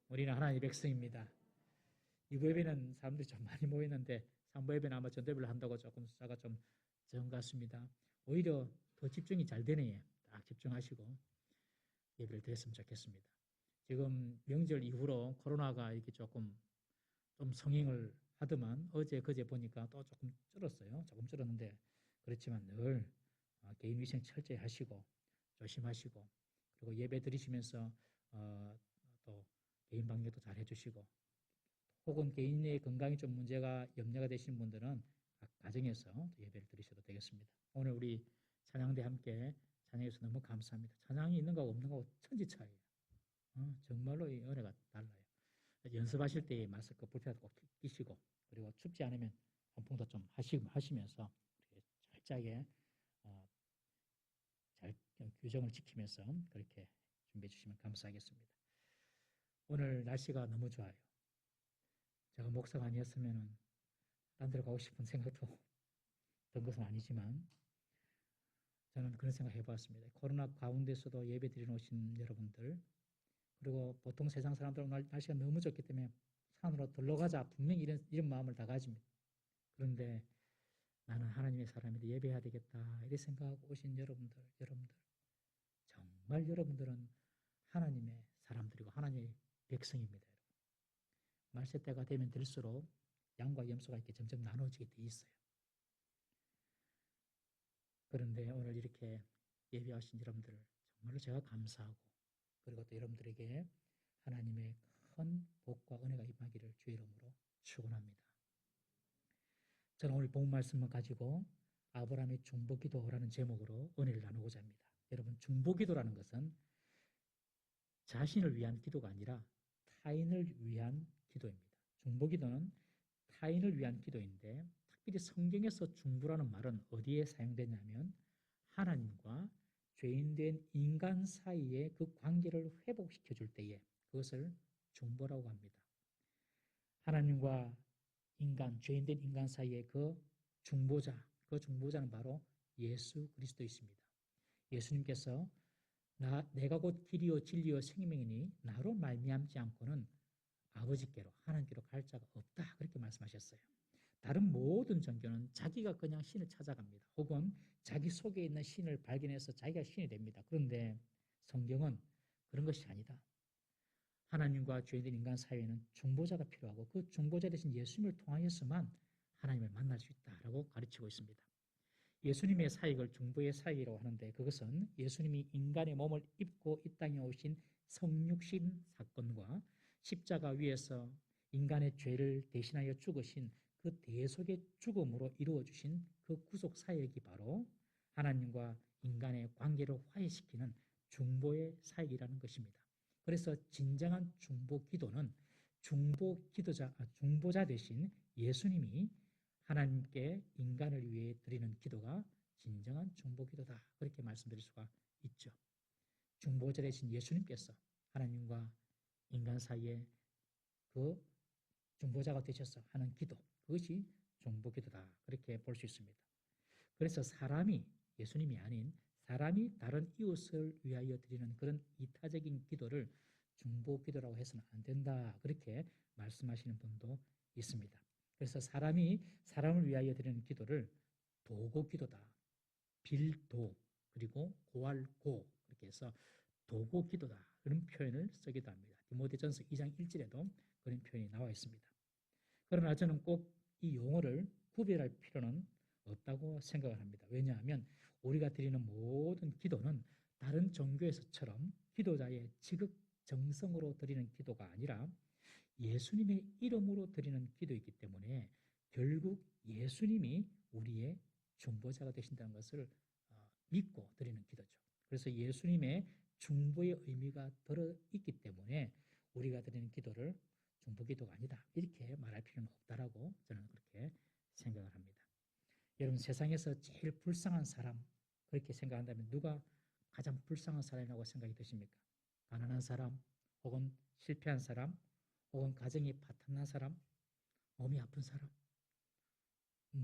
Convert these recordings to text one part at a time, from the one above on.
우리는 하나님의 백성입니다. 2부 예배는 사람들이 좀 많이 모이는데 3부 예배는 아마 전도배를 한다고 조금 숫자가 좀 적은 것 같습니다. 오히려 더 집중이 잘 되네요. 딱 집중하시고 예배를 드렸으면 좋겠습니다. 지금 명절 이후로 코로나가 이렇게 조금 좀 성행을 하더만 어제 그제 보니까 또 조금 줄었어요. 조금 줄었는데 그렇지만 늘 개인 위생 철저히 하시고 조심하시고 그리고 예배 드리시면서 또 개인 방역도 잘 해주시고 혹은 개인의 건강이 좀 문제가 염려가 되시는 분들은 각 가정에서 예배를 드리셔도 되겠습니다. 오늘 우리 찬양대 함께 찬양해서 너무 감사합니다. 찬양이 있는 거하고 없는 거하고 천지 차이예요. 정말로 이 은혜가 달라요. 연습하실 때 마스크 불편하도 꼭 끼시고 그리고 춥지 않으면 환풍도 좀 하시면서 철저하게 잘 규정을 지키면서 그렇게 준비해 주시면 감사하겠습니다. 오늘 날씨가 너무 좋아요. 제가 목사가 아니었으면 딴 데로 가고 싶은 생각도 든 것은 아니지만 저는 그런 생각 해보았습니다. 코로나 가운데서도 예배 드리러 오신 여러분들 그리고 보통 세상 사람들은 날씨가 너무 좋기 때문에 산으로 들러가자 분명히 이런 마음을 다 가집니다. 그런데 나는 하나님의 사람인데 예배해야 되겠다 이렇게 생각하고 오신 여러분들 정말 여러분들은 하나님의 사람들이고 하나님의 백성입니다. 여러분. 말세 때가 되면 될수록 양과 염소가 이렇게 점점 나눠지게 돼 있어요. 그런데 오늘 이렇게 예배하신 여러분들 정말로 제가 감사하고 그리고 또 여러분들에게 하나님의 큰 복과 은혜가 임하기를 주의 이름으로 축원합니다. 저는 오늘 본 말씀을 가지고 아브라함의 중보기도라는 제목으로 은혜를 나누고자 합니다. 여러분 중보기도라는 것은 자신을 위한 기도가 아니라 타인을 위한 기도입니다. 중보기도는 타인을 위한 기도인데 특별히 성경에서 중보라는 말은 어디에 사용되냐면 하나님과 죄인된 인간 사이의 그 관계를 회복시켜 줄 때에 그것을 중보라고 합니다. 하나님과 인간, 죄인된 인간 사이의 그 중보자는 바로 예수 그리스도이십니다. 예수님께서 내가 곧 길이요 진리요 생명이니 나로 말미암지 않고는 아버지께로 하나님께로 갈 자가 없다 그렇게 말씀하셨어요. 다른 모든 종교는 자기가 그냥 신을 찾아갑니다. 혹은 자기 속에 있는 신을 발견해서 자기가 신이 됩니다. 그런데 성경은 그런 것이 아니다. 하나님과 죄인된 인간 사이에는 중보자가 필요하고 그 중보자 대신 예수님을 통하여서만 하나님을 만날 수 있다라고 가르치고 있습니다. 예수님의 사역을 중보의 사역이라고 하는데 그것은 예수님이 인간의 몸을 입고 이 땅에 오신 성육신 사건과 십자가 위에서 인간의 죄를 대신하여 죽으신 그 대속의 죽음으로 이루어주신 그 구속 사역이 바로 하나님과 인간의 관계를 화해시키는 중보의 사역이라는 것입니다. 그래서 진정한 중보 기도는 중보자 대신 예수님이 하나님께 인간을 위해 드리는 기도가 진정한 중보 기도다. 그렇게 말씀드릴 수가 있죠. 중보자 대신 예수님께서 하나님과 인간 사이에 그 중보자가 되셔서 하는 기도, 그것이 중보 기도다. 그렇게 볼 수 있습니다. 그래서 예수님이 아닌 사람이 다른 이웃을 위하여 드리는 그런 이타적인 기도를 중보 기도라고 해서는 안 된다. 그렇게 말씀하시는 분도 있습니다. 그래서 사람이 사람을 위하여 드리는 기도를 도고 기도다. 빌도 그리고 고할고 그렇게 해서 도고 기도다. 그런 표현을 쓰기도 합니다. 디모데전서 2장 1절에도 그런 표현이 나와 있습니다. 그러나 저는 꼭 이 용어를 구별할 필요는 없다고 생각을 합니다. 왜냐하면 우리가 드리는 모든 기도는 다른 종교에서처럼 기도자의 지극정성으로 드리는 기도가 아니라 예수님의 이름으로 드리는 기도이기 때문에 결국 예수님이 우리의 중보자가 되신다는 것을 믿고 드리는 기도죠. 그래서 예수님의 중보의 의미가 들어있기 때문에 우리가 드리는 기도를 중보기도가 아니다. 이렇게 말할 필요는 없다라고 저는 그렇게 생각을 합니다. 여러분 세상에서 제일 불쌍한 사람 그렇게 생각한다면 누가 가장 불쌍한 사람이라고 생각이 드십니까? 가난한 사람 혹은 실패한 사람 혹은 가정이 파탄난 사람 몸이 아픈 사람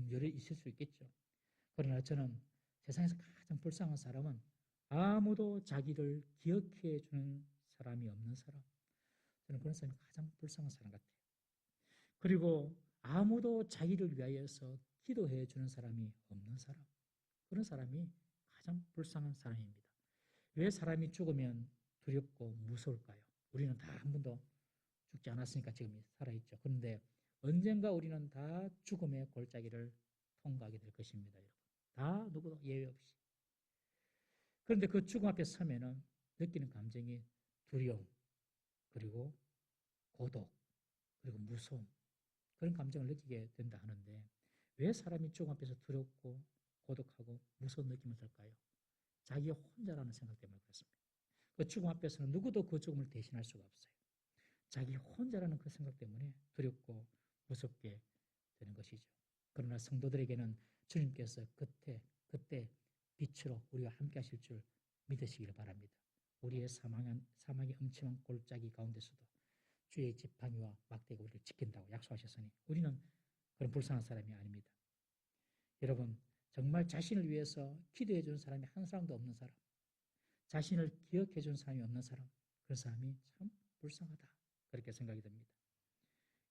여러 있을 수 있겠죠. 그러나 저는 세상에서 가장 불쌍한 사람은 아무도 자기를 기억해 주는 사람이 없는 사람. 저는 그런 사람이 가장 불쌍한 사람 같아요. 그리고 아무도 자기를 위하여서 기도해 주는 사람이 없는 사람, 그런 사람이 가장 불쌍한 사람입니다. 왜 사람이 죽으면 두렵고 무서울까요? 우리는 다 한 번도 죽지 않았으니까 지금 살아있죠. 그런데 언젠가 우리는 다 죽음의 골짜기를 통과하게 될 것입니다, 여러분. 다 누구도 예외 없이. 그런데 그 죽음 앞에 서면은 느끼는 감정이 두려움, 그리고 고독, 그리고 무서움, 그런 감정을 느끼게 된다 하는데 왜 사람이 죽음 앞에서 두렵고 고독하고 무서운 느낌을 들까요? 자기 혼자라는 생각 때문에 그렇습니다. 그 죽음 앞에서는 누구도 그 죽음을 대신할 수가 없어요. 자기 혼자라는 그 생각 때문에 두렵고 무섭게 되는 것이죠. 그러나 성도들에게는 주님께서 그때 빛으로 우리와 함께 하실 줄 믿으시기를 바랍니다. 우리의 사망의 음침한 골짜기 가운데서도 주의 지팡이와 막대가 우리를 지킨다고 약속하셨으니 우리는 그런 불쌍한 사람이 아닙니다. 여러분, 정말 자신을 위해서 기도해 주는 사람이 한 사람도 없는 사람, 자신을 기억해 주는 사람이 없는 사람, 그 사람이 참 불쌍하다, 그렇게 생각이 듭니다.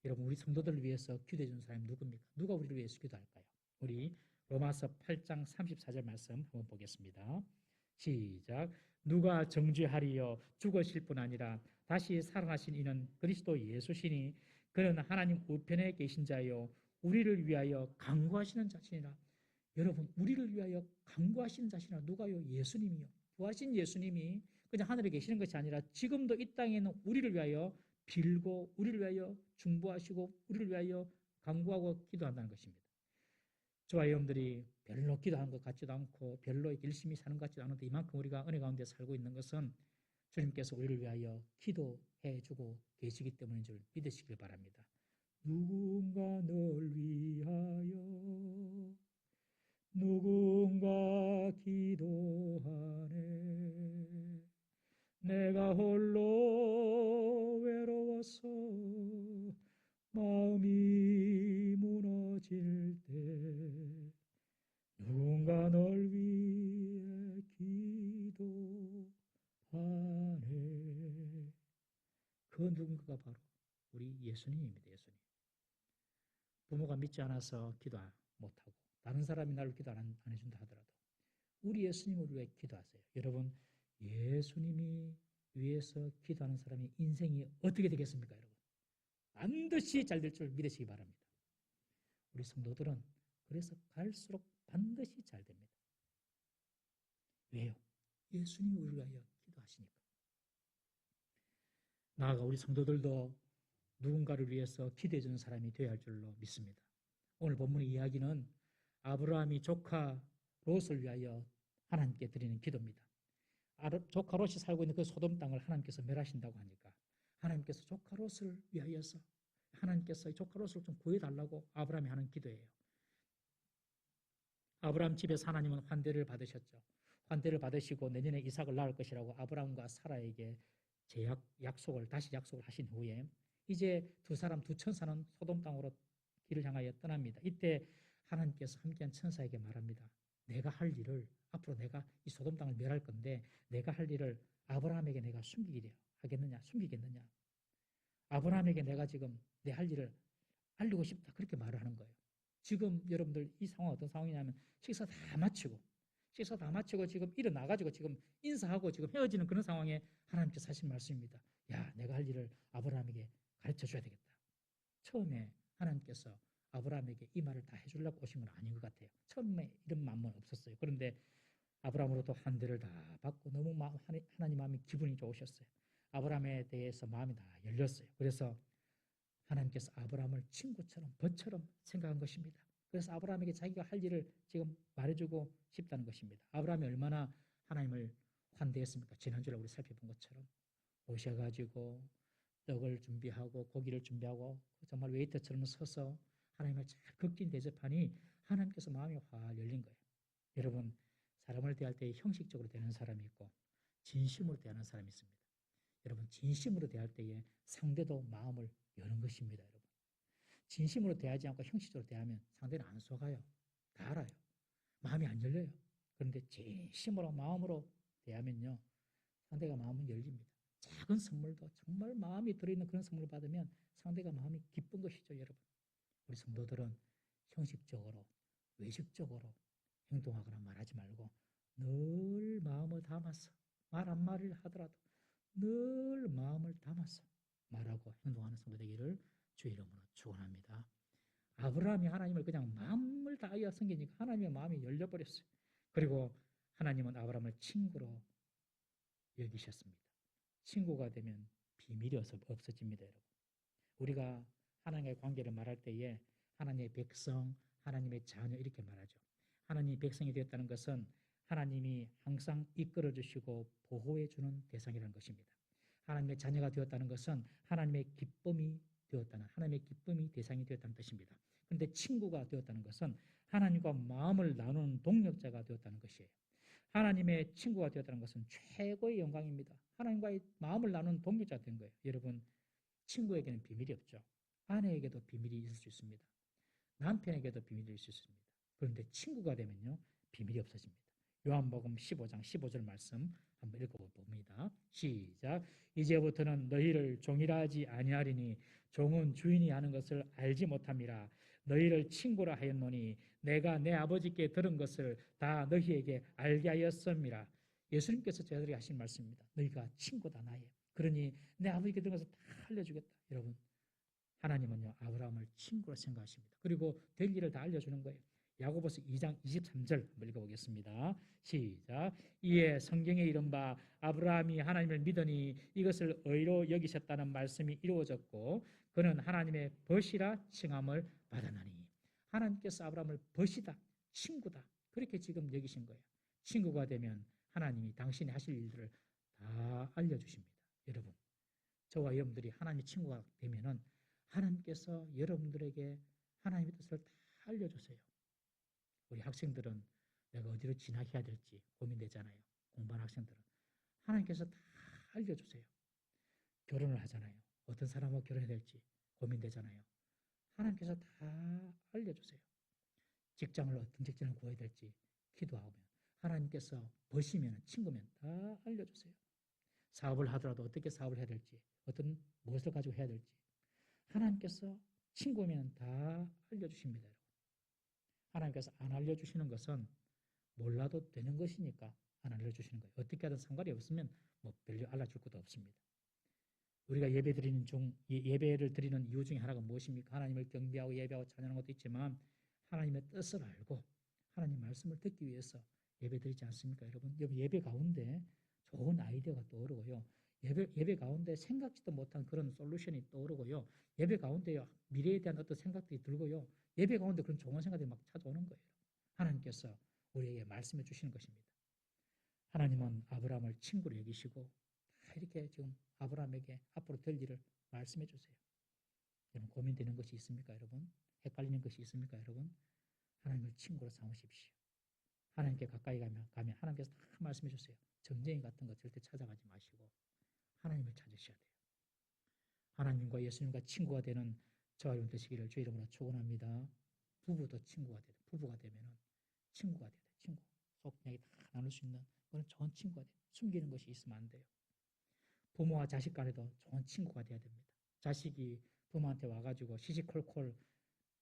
여러분, 우리 성도들을 위해서 기도해 주는 사람이 누굽니까? 누가 우리를 위해서 기도할까요? 우리 로마서 8장 34절 말씀 한번 보겠습니다. 시작. 누가 정죄하리요? 죽으실 뿐 아니라 다시 살아나신 이는 그리스도 예수시니 그는 하나님 우편에 계신 자요 우리를 위하여 간구하시는 자신이라. 여러분, 우리를 위하여 간구하시는 자신이라. 누가요? 예수님이요. 부하신 예수님이 그냥 하늘에 계시는 것이 아니라 지금도 이 땅에 있는 우리를 위하여 빌고 우리를 위하여 중보하시고 우리를 위하여 간구하고 기도한다는 것입니다. 저와 여러분들이 별로 기도하는 것 같지도 않고 별로 열심히 사는 것 같지도 않은데 이만큼 우리가 은혜 가운데 살고 있는 것은 주님께서 우리를 위하여 기도해 주고 계시기 때문인 줄 믿으시길 바랍니다. 누군가 널 위하여 누군가 기도하네. 내가 홀로 외로워서 마음이 무너질 때 누군가 널 위해 기도하네. 그 누군가가 바로 우리 예수님입니다. 예수님. 부모가 믿지 않아서 기도 못하고 다른 사람이 나를 기도 안 해준다 하더라도 우리 예수님을 위해 기도하세요. 여러분, 예수님이 위해서 기도하는 사람의 인생이 어떻게 되겠습니까, 여러분? 반드시 잘 될 줄 믿으시기 바랍니다. 우리 성도들은 그래서 갈수록 반드시 잘 됩니다. 왜요? 예수님이 우리를 위하여 기도하시니까. 나아가 우리 성도들도 누군가를 위해서 기도해 주는 사람이 되어야 할 줄로 믿습니다. 오늘 본문의 이야기는 아브라함이 조카 롯을 위하여 하나님께 드리는 기도입니다. 조카 롯이 살고 있는 그 소돔 땅을 하나님께서 멸하신다고 하니까 하나님께서 조카 롯을 위하여서 하나님께서 조카 롯을 좀 구해달라고 아브라함이 하는 기도예요. 아브라함 집에서 하나님은 환대를 받으셨죠. 환대를 받으시고 내년에 이삭을 낳을 것이라고 아브라함과 사라에게 다시 약속을 하신 후에 이제 두 천사는 소돔 땅으로 길을 향하여 떠납니다. 이때 하나님께서 함께한 천사에게 말합니다. 내가 할 일을 앞으로 내가 이 소돔 땅을 멸할 건데 내가 할 일을 아브라함에게 내가 숨기겠느냐? 아브라함에게 내가 지금 내 할 일을 알리고 싶다. 그렇게 말을 하는 거예요. 지금 여러분들 이 상황 어떤 상황이냐면 식사 다 마치고 지금 일어나가지고 지금 인사하고 지금 헤어지는 그런 상황에 하나님께서 하신 말씀입니다. 야, 내가 할 일을 아브라함에게 가르쳐 줘야 되겠다. 처음에 하나님께서 아브라함에게 이 말을 다 해주려고 오신 건 아닌 것 같아요. 처음에 이런 마음은 없었어요. 그런데 아브라함으로부터 환대를 다 받고 너무 하나님 마음이 기분이 좋으셨어요. 아브라함에 대해서 마음이 다 열렸어요. 그래서 하나님께서 아브라함을 친구처럼 벗처럼 생각한 것입니다. 그래서 아브라함에게 자기가 할 일을 지금 말해주고 싶다는 것입니다. 아브라함이 얼마나 하나님을 환대했습니까? 지난주에 우리 살펴본 것처럼 오셔가지고 떡을 준비하고 고기를 준비하고 정말 웨이터처럼 서서 하나님을 잘 극진 대접하니 하나님께서 마음이 확 열린 거예요. 여러분, 사람을 대할 때 형식적으로 대하는 사람이 있고 진심으로 대하는 사람이 있습니다. 여러분, 진심으로 대할 때에 상대도 마음을 여는 것입니다. 여러분, 진심으로 대하지 않고 형식적으로 대하면 상대는 안 속아요. 다 알아요. 마음이 안 열려요. 그런데 진심으로 마음으로 대하면요 상대가 마음은 열립니다. 작은 선물도 정말 마음이 들어있는 그런 선물을 받으면 상대가 마음이 기쁜 것이죠, 여러분. 우리 성도들은 형식적으로, 외식적으로 행동하거나 말하지 말고 늘 마음을 담아서 말 한마디를 하더라도 늘 마음을 담아서 말하고 행동하는 성도 되기를 주의 이름으로 축원합니다. 아브라함이 하나님을 그냥 마음을 다하여 섬기니까 하나님의 마음이 열려버렸어요. 그리고 하나님은 아브라함을 친구로 여기셨습니다. 친구가 되면 비밀이 없어집니다, 여러분. 우리가 하나님과의 관계를 말할 때에 하나님의 백성, 하나님의 자녀 이렇게 말하죠. 하나님의 백성이 되었다는 것은 하나님이 항상 이끌어 주시고 보호해 주는 대상이라는 것입니다. 하나님의 자녀가 되었다는 것은 하나님의 기쁨이 되었다는, 하나님의 기쁨이 대상이 되었다는 뜻입니다. 그런데 친구가 되었다는 것은 하나님과 마음을 나누는 동력자가 되었다는 것이에요. 하나님의 친구가 되었다는 것은 최고의 영광입니다. 하나님과의 마음을 나누는 동력자가 된 거예요. 여러분, 친구에게는 비밀이 없죠. 아내에게도 비밀이 있을 수 있습니다. 남편에게도 비밀이 있을 수 있습니다. 그런데 친구가 되면요, 비밀이 없어집니다. 요한복음 15장 15절 말씀 한번 읽어봅니다. 시작. 이제부터는 너희를 종이라 하지 아니하리니 종은 주인이 하는 것을 알지 못함이라. 너희를 친구라 하였노니 내가 내 아버지께 들은 것을 다 너희에게 알게 하였음이라. 예수님께서 저희들에게 하신 말씀입니다. 너희가 친구다 나의. 그러니 내 아버지께 들은 것을 다 알려주겠다. 여러분, 하나님은요 아브라함을 친구로 생각하십니다. 그리고 될 일을 다 알려주는 거예요. 야고보서 2장 23절 한번 읽어보겠습니다. 시작. 이에 성경에 이른바 아브라함이 하나님을 믿으니 이것을 의로 여기셨다는 말씀이 이루어졌고 그는 하나님의 벗이라 칭함을 받았나니. 하나님께서 아브라함을 벗이다, 친구다 그렇게 지금 여기신 거예요. 친구가 되면 하나님이 당신이 하실 일들을 다 알려주십니다. 여러분, 저와 여러분들이 하나님의 친구가 되면은 하나님께서 여러분들에게 하나님의 뜻을 다 알려주세요. 우리 학생들은 내가 어디로 진학해야 될지 고민되잖아요. 공부하는 학생들은. 하나님께서 다 알려주세요. 결혼을 하잖아요. 어떤 사람하고 결혼해야 될지 고민되잖아요. 하나님께서 다 알려주세요. 직장을 어떤 직장을 구해야 될지 기도하면 하나님께서 버시면 친구면 다 알려주세요. 사업을 하더라도 어떻게 사업을 해야 될지 어떤 무엇을 가지고 해야 될지 하나님께서 친구면 다 알려주십니다. 하나님께서 안 알려주시는 것은 몰라도 되는 것이니까 안 알려주시는 거예요. 어떻게 하든 상관이 없으면 뭐 별로 알려줄 것도 없습니다. 우리가 예배를 드리는 이유 중에 하나가 무엇입니까? 하나님을 경배하고 예배하고 찬양하는 것도 있지만 하나님의 뜻을 알고 하나님 말씀을 듣기 위해서 예배 드리지 않습니까? 여러분, 예배 가운데 좋은 아이디어가 떠오르고요. 예배 가운데 생각지도 못한 그런 솔루션이 떠오르고요. 예배 가운데 미래에 대한 어떤 생각들이 들고요. 예배 가운데 그런 좋은 생각들이 막 찾아오는 거예요. 하나님께서 우리에게 말씀해 주시는 것입니다. 하나님은 아브라함을 친구로 여기시고 이렇게 지금 아브라함에게 앞으로 될 일을 말씀해 주세요. 여러분, 고민되는 것이 있습니까, 여러분? 헷갈리는 것이 있습니까, 여러분? 하나님을 친구로 삼으십시오. 하나님께 가까이 가면 하나님께서 다 말씀해 주세요. 점쟁이 같은 거 절대 찾아가지 마시고 하나님을 찾으셔야 돼요. 하나님과 예수님과 친구가 되는 저와 여러분 되시기를 주의 이름으로 축원합니다. 부부도 부부가 되면은 친구가 돼야 돼요. 친구. 속 이야기 다 나눌 수 있는 그런 좋은 친구가 돼요. 숨기는 것이 있으면 안 돼요. 부모와 자식 간에도 좋은 친구가 돼야 됩니다. 자식이 부모한테 와가지고 시시콜콜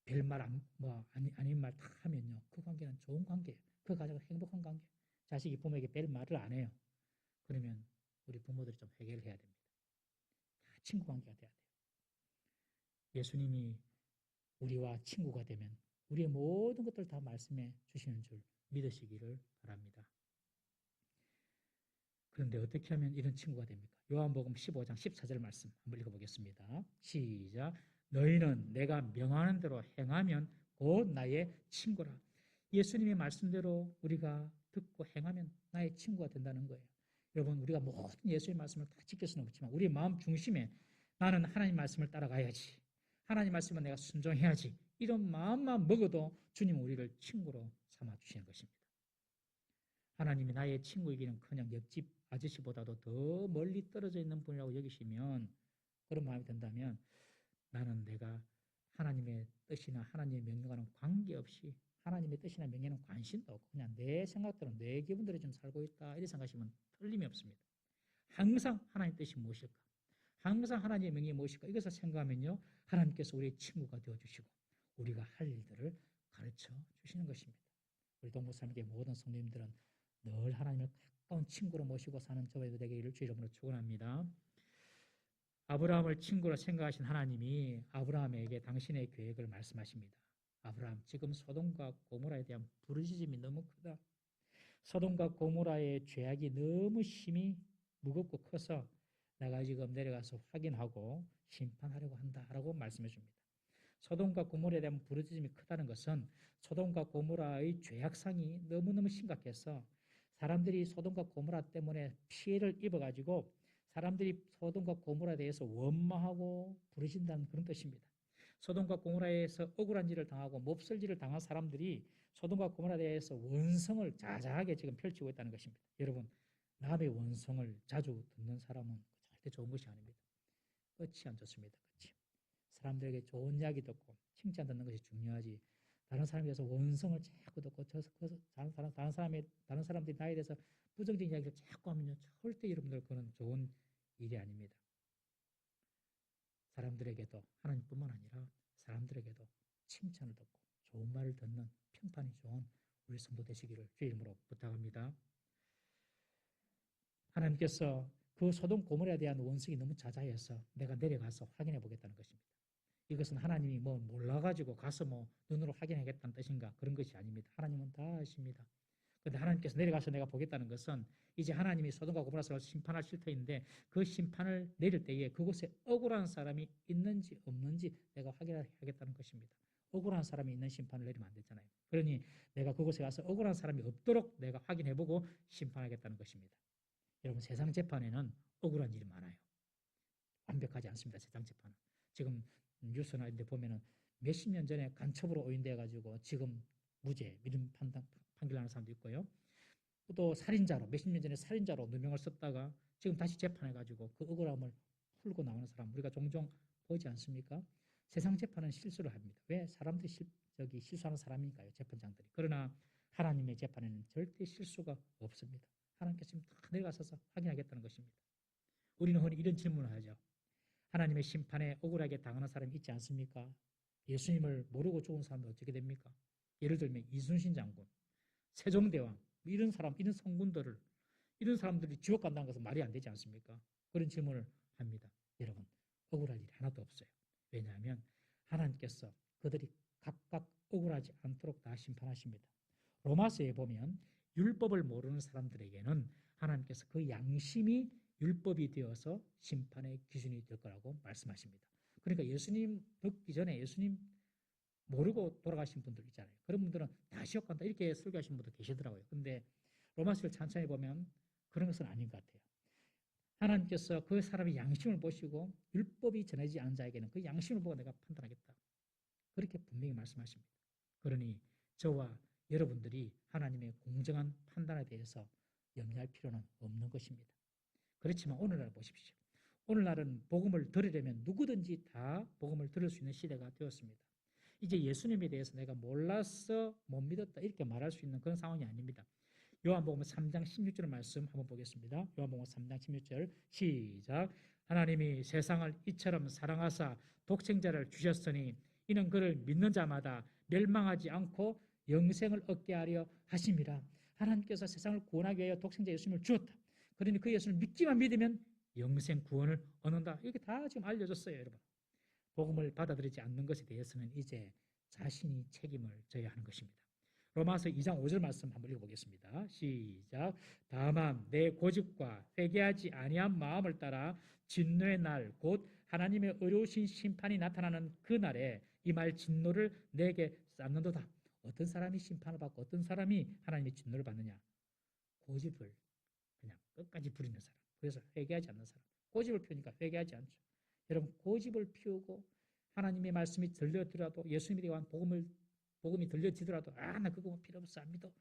별말 아닌 말 다 하면요. 그 관계는 좋은 관계예요. 그 가정은 행복한 관계. 자식이 부모에게 별 말을 안 해요. 그러면 우리 부모들이 좀 해결을 해야 됩니다. 다 친구 관계가 돼야 돼요. 예수님이 우리와 친구가 되면 우리의 모든 것들을 다 말씀해 주시는 줄 믿으시기를 바랍니다. 그런데 어떻게 하면 이런 친구가 됩니까? 요한복음 15장 14절 말씀 한번 읽어보겠습니다. 시작. 너희는 내가 명하는 대로 행하면 곧 나의 친구라. 예수님의 말씀대로 우리가 듣고 행하면 나의 친구가 된다는 거예요. 여러분, 우리가 모든 예수의 말씀을 다 지킬 수는 없지만 우리 마음 중심에 나는 하나님 말씀을 따라가야지. 하나님 말씀은 내가 순종해야지. 이런 마음만 먹어도 주님은 우리를 친구로 삼아주시는 것입니다. 하나님이 나의 친구이기는커녕 옆집 아저씨보다도 더 멀리 떨어져 있는 분이라고 여기시면 그런 마음이 든다면 나는 내가 하나님의 뜻이나 하나님의 명령과는 관계없이 하나님의 뜻이나 명령에는 관심도 없고 그냥 내 생각대로 내 기분대로 좀 살고 있다 이렇게 생각하시면 틀림이 없습니다. 항상 하나님 뜻이 무엇일까? 항상 하나님의 명령이 무엇일까? 이것을 생각하면요, 하나님께서 우리의 친구가 되어주시고 우리가 할 일들을 가르쳐 주시는 것입니다. 우리 동부산교회 모든 성도님들은 늘 하나님을 가까운 친구로 모시고 사는 저희들 되기를 주 이름으로 축원합니다. 아브라함을 친구로 생각하신 하나님이 아브라함에게 당신의 계획을 말씀하십니다. 아브라함, 지금 소돔과 고모라에 대한 부르짖음이 너무 크다. 소돔과 고모라의 죄악이 너무 힘이 무겁고 커서 내가 지금 내려가서 확인하고 심판하려고 한다라고 말씀해 줍니다. 소돔과 고모라에 대한 부르짖음이 크다는 것은 소돔과 고모라의 죄악상이 너무너무 심각해서 사람들이 소돔과 고모라 때문에 피해를 입어가지고 사람들이 소돔과 고모라에 대해서 원망하고 부르짖는다는 그런 뜻입니다. 소돔과 고모라에서 억울한 일을 당하고 몹쓸 일을 당한 사람들이 소돔과 고모라에 대해서 원성을 자자하게 지금 펼치고 있다는 것입니다. 여러분, 남의 원성을 자주 듣는 사람은 절대 좋은 것이 아닙니다. 끝이 안 좋습니다. 끝이. 사람들에게 좋은 이야기 듣고 칭찬 듣는 것이 중요하지. 다른 사람에 대해서 원성을 자꾸 듣고 다른 사람들이 나에 대해서 부정적인 이야기를 자꾸 하면요, 절대 여러분들 그건 좋은 일이 아닙니다. 사람들에게도 하나님뿐만 아니라 사람들에게도 칭찬을 듣고 좋은 말을 듣는 평판이 좋은 우리 성도 되시기를 주의 이름으로 부탁합니다. 하나님께서 그 소돔 고모라에 대한 원성이 너무 자자해서 내가 내려가서 확인해 보겠다는 것입니다. 이것은 하나님이 뭐 몰라가지고 가서 뭐 눈으로 확인하겠다는 뜻인가? 그런 것이 아닙니다. 하나님은 다 아십니다. 그런데 하나님께서 내려가서 내가 보겠다는 것은 이제 하나님이 소돔과 고모라를 심판하실 터인데 그 심판을 내릴 때에 그곳에 억울한 사람이 있는지 없는지 내가 확인하겠다는 것입니다. 억울한 사람이 있는 심판을 내리면 안 되잖아요. 그러니 내가 그곳에 가서 억울한 사람이 없도록 내가 확인해보고 심판하겠다는 것입니다. 여러분, 세상 재판에는 억울한 일이 많아요. 완벽하지 않습니다. 세상 재판은. 지금 뉴스나 이런 데 보면은 몇십 년 전에 간첩으로 오인돼 가지고 지금 무죄, 미름 판결하는 사람도 있고요. 또 살인자로, 몇십 년 전에 살인자로 누명을 썼다가 지금 다시 재판해 가지고 그 억울함을 풀고 나오는 사람 우리가 종종 보지 않습니까? 세상 재판은 실수를 합니다. 왜? 사람들이 실수하는 사람이니까요. 재판장들이. 그러나 하나님의 재판에는 절대 실수가 없습니다. 하나님께서 지금 다 내려가셔서 확인하겠다는 것입니다. 우리는 흔히 이런 질문을 하죠. 하나님의 심판에 억울하게 당하는 사람이 있지 않습니까? 예수님을 모르고 죽은 사람은 어떻게 됩니까? 예를 들면 이순신 장군, 세종대왕, 이런 사람, 이런 성군들을 이런 사람들이 지옥 간다는 것은 말이 안 되지 않습니까? 그런 질문을 합니다. 여러분, 억울할 일이 하나도 없어요. 왜냐하면 하나님께서 그들이 각각 억울하지 않도록 다 심판하십니다. 로마서에 보면 율법을 모르는 사람들에게는 하나님께서 그 양심이 율법이 되어서 심판의 기준이 될 거라고 말씀하십니다. 그러니까 예수님 듣기 전에 예수님 모르고 돌아가신 분들 있잖아요. 그런 분들은 다 지옥 간다 이렇게 설교하신 분도 계시더라고요. 근데 로마서를 찬찬히 보면 그런 것은 아닌 것 같아요. 하나님께서 그 사람의 양심을 보시고 율법이 전해지지 않은 자에게는 그 양심을 보고 내가 판단하겠다. 그렇게 분명히 말씀하십니다. 그러니 저와 여러분들이 하나님의 공정한 판단에 대해서 염려할 필요는 없는 것입니다. 그렇지만 오늘날 보십시오. 오늘날은 복음을 들으려면 누구든지 다 복음을 들을 수 있는 시대가 되었습니다. 이제 예수님에 대해서 내가 몰라서 못 믿었다 이렇게 말할 수 있는 그런 상황이 아닙니다. 요한복음 3장 16절 말씀 한번 보겠습니다. 요한복음 3장 16절 시작. 하나님이 세상을 이처럼 사랑하사 독생자를 주셨으니 이는 그를 믿는 자마다 멸망하지 않고 영생을 얻게 하려 하심이라. 하나님께서 세상을 구원하기 위하여 독생자 예수님을 주었다. 그러니 그 예수를 믿기만 믿으면 영생 구원을 얻는다. 이렇게 다 지금 알려졌어요, 여러분. 복음을 받아들이지 않는 것에 대해서는 이제 자신이 책임을 져야 하는 것입니다. 로마서 2장 5절 말씀 한번 읽어보겠습니다. 시작. 다만 내 고집과 회개하지 아니한 마음을 따라 진노의 날 곧 하나님의 어려우신 심판이 나타나는 그 날에 이 말 진노를 내게 쌓는도다. 어떤 사람이 심판을 받고 어떤 사람이 하나님의 진노를 받느냐. 고집을 그냥 끝까지 부리는 사람. 그래서 회개하지 않는 사람. 고집을 피우니까 회개하지 않죠. 여러분, 고집을 피우고 하나님의 말씀이 들려드려도 예수님에 대한 복음이 들려지더라도 나 그거 필요 없어 안 믿어.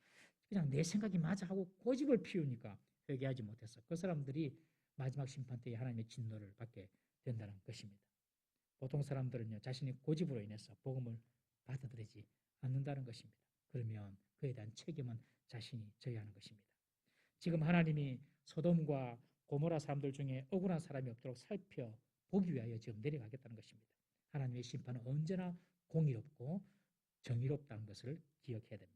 그냥 내 생각이 맞아 하고 고집을 피우니까 회개하지 못해서 그 사람들이 마지막 심판 때에 하나님의 진노를 받게 된다는 것입니다. 보통 사람들은요, 자신의 고집으로 인해서 복음을 받아들이지 않는다는 것입니다. 그러면 그에 대한 책임은 자신이 져야 하는 것입니다. 지금 하나님이 소돔과 고모라 사람들 중에 억울한 사람이 없도록 살펴보기 위하여 지금 내려가겠다는 것입니다. 하나님의 심판은 언제나 공의롭고 정의롭다는 것을 기억해야 됩니다.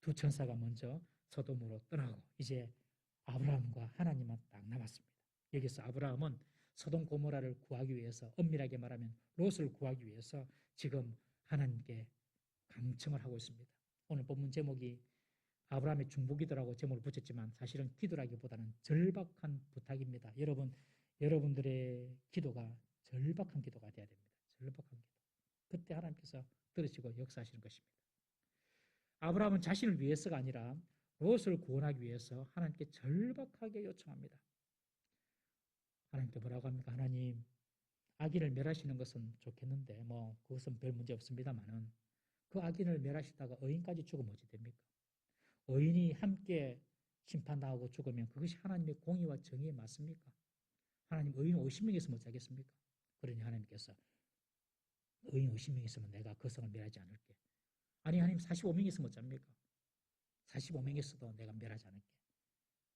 두 천사가 먼저 소돔으로 떠나고 이제 아브라함과 하나님만 딱 남았습니다. 여기서 아브라함은 소돔 고모라를 구하기 위해서, 엄밀하게 말하면 롯을 구하기 위해서 지금 하나님께 강청을 하고 있습니다. 오늘 본문 제목이 아브라함의 중보기도라고 제목을 붙였지만 사실은 기도라기보다는 절박한 부탁입니다. 여러분들의 기도가 절박한 기도가 되어야 됩니다. 절박한 기도. 그때 하나님께서 들으시고 역사하시는 것입니다. 아브라함은 자신을 위해서가 아니라 롯을 구원하기 위해서 하나님께 절박하게 요청합니다. 하나님께 뭐라고 합니까? 하나님, 악인을 멸하시는 것은 좋겠는데 그것은 별 문제 없습니다만은 그 악인을 멸하시다가 의인까지 죽으면 어찌 됩니까? 의인이 함께 심판당하고 죽으면 그것이 하나님의 공의와 정의에 맞습니까? 하나님, 의인 50명 있으면 어찌하겠습니까? 그러니 하나님께서 의인 50명 있으면 내가 그 성을 멸하지 않을게. 아니, 하나님 45명 있으면 어쩝니까? 45명 있어도 내가 멸하지 않을게.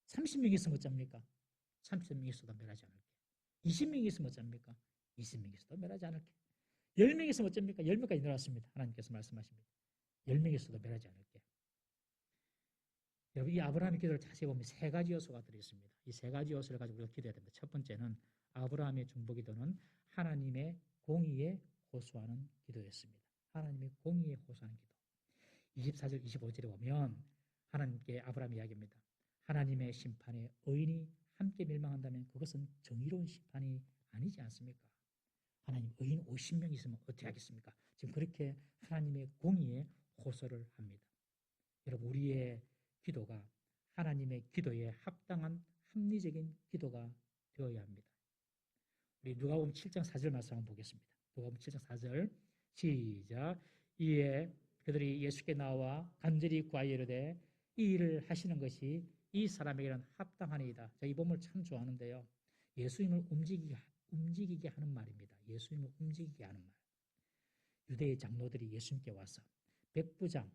30명 있으면 어쩝니까? 30명 있어도 멸하지 않을게. 20명 있으면 어쩝니까? 20명 있어도 멸하지 않을게. 10명 있으면 어쩝니까? 10명까지 늘어났습니다. 하나님께서 말씀하십니다. 10명 있어도 멸하지 않을게. 여러분, 이 아브라함의 기도를 자세히 보면 세 가지 요소가 들어있습니다. 이 세 가지 요소를 가지고 우리가 기도해야 됩니다. 첫 번째는 아브라함의 중보기도는 하나님의 공의에 호소하는 기도였습니다. 하나님의 공의에 호소하는 기도. 24절, 25절에 보면 하나님께 아브라함이 이야기합니다. 하나님의 심판에 의인이 함께 멸망한다면 그것은 정의로운 심판이 아니지 않습니까? 하나님, 의인 50명 있으면 어떻게 하겠습니까? 지금 그렇게 하나님의 공의에 호소를 합니다. 여러분, 우리의 기도가 하나님의 기도에 합당한 합리적인 기도가 되어야 합니다. 우리 누가복음 7장 4절 말씀 한번 보겠습니다. 누가복음 7장 4절 시작. 이에 그들이 예수께 나와 간절히 구하여 이르되 이 일을 하시는 것이 이 사람에게는 합당하니이다. 이 본문을 참 좋아하는데요. 예수님을 움직이게 하는 말입니다. 예수님을 움직이게 하는 말. 유대의 장로들이 예수님께 와서 백부장,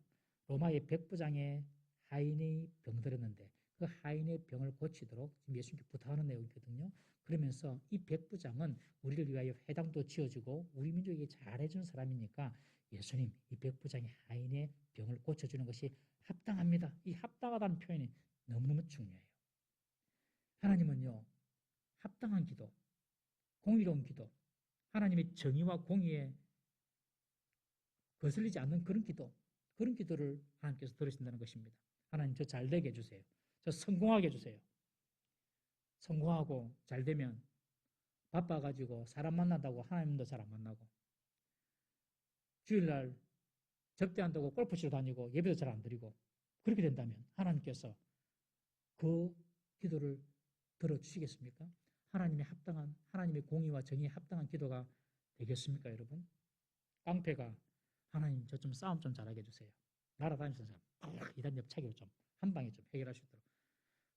로마의 백부장의 하인이 병들었는데 그 하인의 병을 고치도록 지금 예수님께 부탁하는 내용이거든요. 그러면서 이 백부장은 우리를 위하여 회당도 지어주고 우리 민족에게 잘해준 사람이니까 예수님, 이 백부장의 하인의 병을 고쳐주는 것이 합당합니다. 이 합당하다는 표현이 너무너무 중요해요. 하나님은요, 합당한 기도, 공의로운 기도, 하나님의 정의와 공의에 거슬리지 않는 그런 기도를 하나님께서 들으신다는 것입니다. 하나님, 저 잘되게 해주세요. 저 성공하게 해주세요. 성공하고 잘되면 바빠가지고 사람 만난다고 하나님도 잘 안 만나고 주일날 접대한다고 골프 치러 다니고 예배도 잘 안 드리고 그렇게 된다면 하나님께서 그 기도를 들어주시겠습니까? 하나님의 합당한, 하나님의 공의와 정의에 합당한 기도가 되겠습니까, 여러분? 깡패가 하나님, 저 좀 싸움 좀 잘하게 해주세요. 날아다니면서 이단 옆차기로 좀 한 방에 좀 해결할 수 있도록.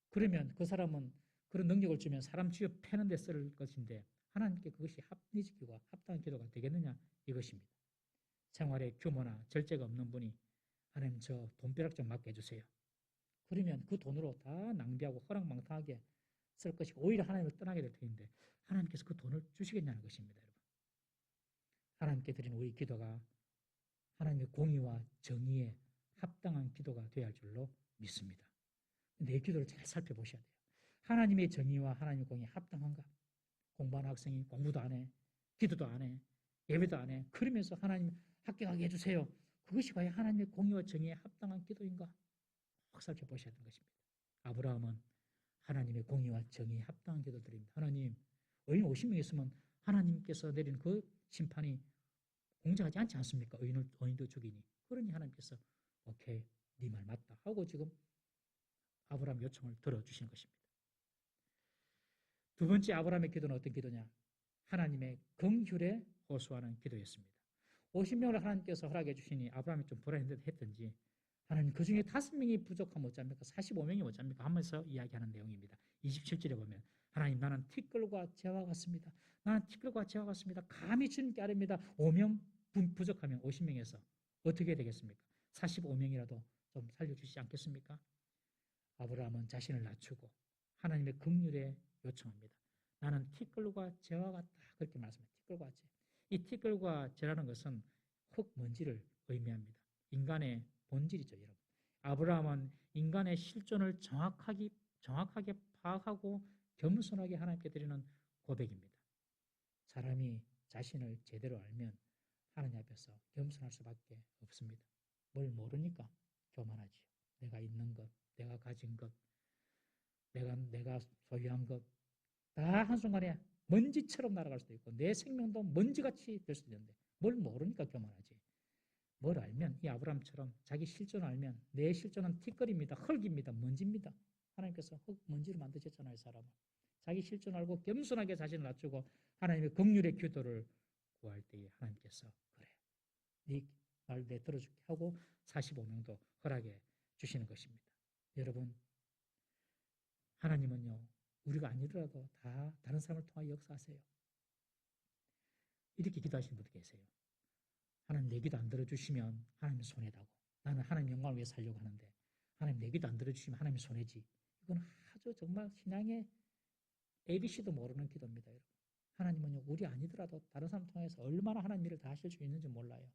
그러면 그 사람은 그런 능력을 주면 사람 쥐어 패는 데 쓸 것인데 하나님께 그것이 합리적이고 합당한 기도가 되겠느냐, 이것입니다. 생활의 규모나 절제가 없는 분이 하나님, 저 돈벼락 좀 맞게 해주세요. 그러면 그 돈으로 다 낭비하고 허랑방탕하게 쓸 것이고 오히려 하나님을 떠나게 될 텐데 하나님께서 그 돈을 주시겠냐는 것입니다. 여러분, 하나님께 드리는 우리 기도가 하나님의 공의와 정의에 합당한 기도가 되어야 할 줄로 믿습니다. 내 기도를 잘 살펴보셔야 돼요. 하나님의 정의와 하나님의 공의에 합당한가? 공부하는 학생이 공부도 안 해, 기도도 안 해, 예배도 안 해. 그러면서 하나님 합격하게 해주세요. 그것이 과연 하나님의 공의와 정의에 합당한 기도인가? 꼭 살펴보셔야 되는 것입니다. 아브라함은 하나님의 공의와 정의에 합당한 기도를 드립니다. 하나님, 의인 50명 있으면 하나님께서 내린 그 심판이 공정하지 않지 않습니까? 의인도 죽이니. 그러니 하나님께서 오케이, 네 말 맞다 하고 지금 아브라함 요청을 들어주시는 것입니다. 두 번째 아브라함의 기도는 어떤 기도냐? 하나님의 긍휼에 호소하는 기도였습니다. 50명을 하나님께서 허락해 주시니 아브라함이 좀 불안했던지 하나님, 그 중에 5명이 부족하면 어쩝니까? 45명이 어쩝니까? 하면서 이야기하는 내용입니다. 27절에 보면 하나님, 나는 티끌과 재와 같습니다. 나는 티끌과 재와 같습니다. 감히 주님께 아뢰입니다. 5명 부족하면 50명에서 어떻게 되겠습니까? 45명이라도 좀 살려주시지 않겠습니까? 아브라함은 자신을 낮추고 하나님의 긍휼에 요청합니다. 나는 티끌과 재와 같다. 그렇게 말씀합니다. 티끌과 재. 이 티끌과 재라는 것은 흙, 먼지를 의미합니다. 인간의 본질이죠, 여러분. 아브라함은 인간의 실존을 정확하게 파악하고 겸손하게 하나님께 드리는 고백입니다. 사람이 자신을 제대로 알면 하나님 앞에서 겸손할 수밖에 없습니다. 뭘 모르니까 교만하지요. 내가 있는 것, 내가 가진 것, 내가 소유한 것, 다 한순간에 먼지처럼 날아갈 수도 있고 내 생명도 먼지같이 될 수도 있는데 뭘 모르니까 교만하지. 뭘 알면 이 아브라함처럼 자기 실존을 알면 내 실존은 티끌입니다. 흙입니다. 먼지입니다. 하나님께서 흙, 먼지로 만드셨잖아요. 사람을. 자기 실존을 알고 겸손하게 자신을 낮추고 하나님의 긍휼의 기도를 구할 때에 하나님께서 그래. 네 말 내 들어줄게 하고 45명도 허락해 주시는 것입니다. 여러분 하나님은요. 우리가 아니더라도 다 다른 사람을 통하여 역사하세요. 이렇게 기도하시는 분도 계세요. 하나님 내 기도 안 들어주시면 하나님 손해다고. 나는 하나님 영광을 위해 살려고 하는데 하나님 내 기도 안 들어주시면 하나님 손해지. 이건 아주 정말 신앙의 ABC도 모르는 기도입니다. 여러분. 하나님은요. 우리 아니더라도 다른 사람 통해서 얼마나 하나님 일을 다 하실 수 있는지 몰라요.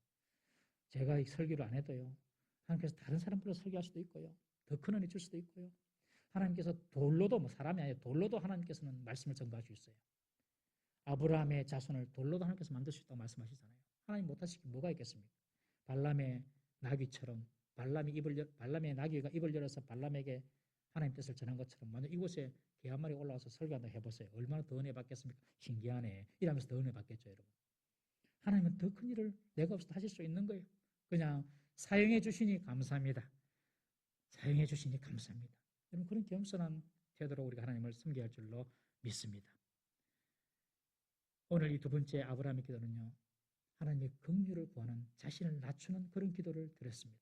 제가 설교를 안 해도요. 하나님께서 다른 사람들로 설교할 수도 있고요. 더 큰 은혜 줄 수도 있고요. 하나님께서 돌로도 사람이 아니라 돌로도 하나님께서는 말씀을 전가할 수 있어요. 아브라함의 자손을 돌로도 하나님께서 만들 수 있다고 말씀하시잖아요. 하나님 못하실 게 뭐가 있겠습니까? 발람의 나귀처럼 발람의 나귀가 입을 열어서 발람에게 하나님 뜻을 전한 것처럼 만약 이곳에 개 한 마리 올라와서 설교한다 해보세요. 얼마나 더 은혜 받겠습니까? 신기하네. 이러면서 더 은혜 받겠죠, 여러분. 하나님은 더 큰 일을 내가 없어도 하실 수 있는 거예요. 그냥 사용해 주시니 감사합니다. 사용해 주시니 감사합니다. 여러분 그런 겸손한 태도로 우리가 하나님을 섬겨야 할 줄로 믿습니다. 오늘 이 두 번째 아브라함의 기도는요. 하나님의 긍휼을 구하는 자신을 낮추는 그런 기도를 드렸습니다.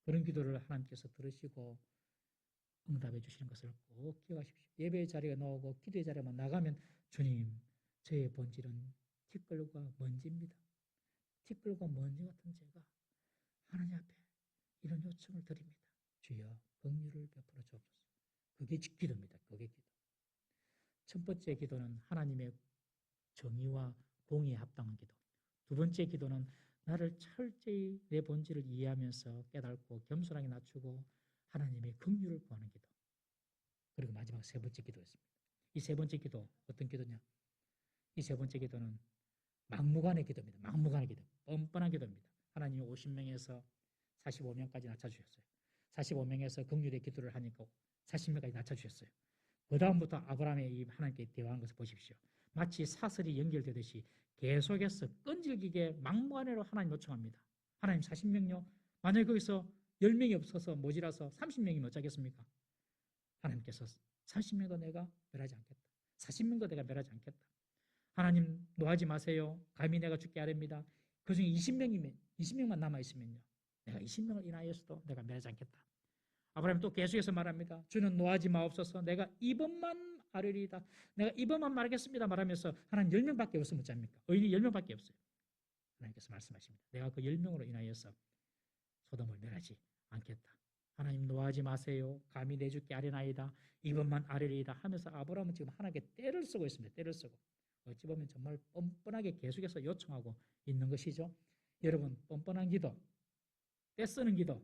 그런 기도를 하나님께서 들으시고 응답해 주시는 것을 꼭 기억하십시오. 예배의 자리가 나오고 기도의 자리만 나가면 주님 저의 본질은 티끌과 먼지입니다. 티끌과 먼지 같은 제가 하나님 앞에 이런 요청을 드립니다. 주여 긍휼을 베풀어 주옵소서. 그게 기도입니다. 그게 기도. 첫 번째 기도는 하나님의 정의와 공의에 합당한 기도. 두 번째 기도는 나를 철저히 내 본질을 이해하면서 깨닫고 겸손하게 낮추고 하나님의 긍휼을 구하는 기도. 그리고 마지막 세 번째 기도였습니다. 이 세 번째 기도 어떤 기도냐? 이 세 번째 기도는 막무가내 기도입니다. 막무가내 기도. 뻔뻔한 기도입니다. 하나님이 50명에서 45명까지 낮춰주셨어요. 45명에서 긍휼의 기도를 하니까 40명까지 낮춰주셨어요. 그 다음부터 아브라함의 이 하나님께 대화한 것을 보십시오. 마치 사슬이 연결되듯이 계속해서 끈질기게 막무가내로 하나님 요청합니다. 하나님 40명요? 만약에 거기서 10명이 없어서 모자라서 30명이면 어쩌겠습니까? 하나님께서 30명도 내가 멸하지 않겠다. 40명도 내가 멸하지 않겠다. 하나님 노하지 마세요. 감히 내가 죽게 하렵니다. 그중에 20명만 남아있으면요. 내가 20명을 인하여서도 내가 멸하지 않겠다. 아브라함이 또 계속해서 말합니다. 주는 노하지 마옵소서. 내가 이번만 아뢰리이다. 내가 이번만 말하겠습니다. 말하면서 하나님 10명밖에 없으면 어쩝니까? 의인이 10명밖에 없어요. 하나님께서 말씀하십니다. 내가 그 10명으로 인하여서 소돔을 멸하지 않겠다. 하나님 노하지 마세요. 감히 내 주께 아뢰나이다. 이번만 아뢰리이다 하면서 아브라함은 지금 하나님께 떼를 쓰고 있습니다. 떼를 쓰고. 어찌 보면 정말 뻔뻔하게 계속해서 요청하고 있는 것이죠. 여러분 뻔뻔한 기도, 떼쓰는 기도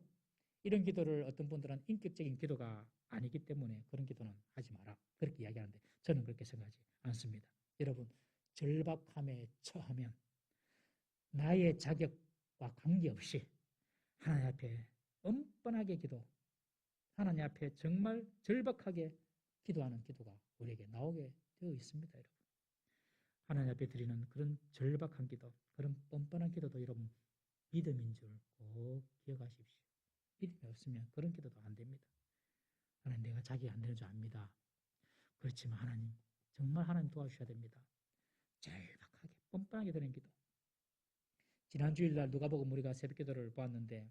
이런 기도를 어떤 분들은 인격적인 기도가 아니기 때문에 그런 기도는 하지 마라 그렇게 이야기하는데 저는 그렇게 생각하지 않습니다. 여러분 절박함에 처하면 나의 자격과 관계없이 하나님 앞에 뻔뻔하게 기도 하나님 앞에 정말 절박하게 기도하는 기도가 우리에게 나오게 되어 있습니다. 여러분 하나님 앞에 드리는 그런 절박한 기도 그런 뻔뻔한 기도도 여러분 믿음인 줄 꼭 기억하십시오. 믿음이 없으면 그런 기도도 안 됩니다. 하나님 내가 자기 안 되는 줄 압니다. 그렇지만 하나님 정말 하나님 도와주셔야 됩니다. 절박하게 뻔뻔하게 드리는 기도. 지난 주일날 누가복음 우리가 새벽기도를 보았는데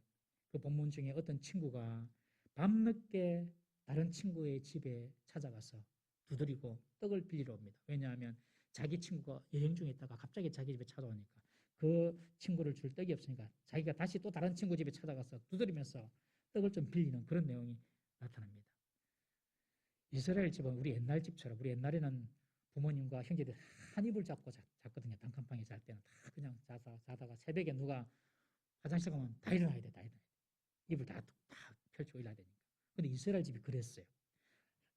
그 본문 중에 어떤 친구가 밤늦게 다른 친구의 집에 찾아가서 두드리고 떡을 빌리러 옵니다. 왜냐하면 자기 친구가 여행 중에 있다가 갑자기 자기 집에 찾아오니까 그 친구를 줄 떡이 없으니까 자기가 다시 또 다른 친구 집에 찾아가서 두드리면서 떡을 좀 빌리는 그런 내용이 나타납니다. 이스라엘 집은 우리 옛날 집처럼 우리 옛날에는 부모님과 형제들 한 이불 잡고 잤거든요. 단칸방에 잘 때는 다 그냥 자다가 새벽에 누가 화장실 가면 다 일어나야 돼. 다 일어나야 돼. 이불 다 펼치고 일어나야 되니까. 근데 이스라엘 집이 그랬어요.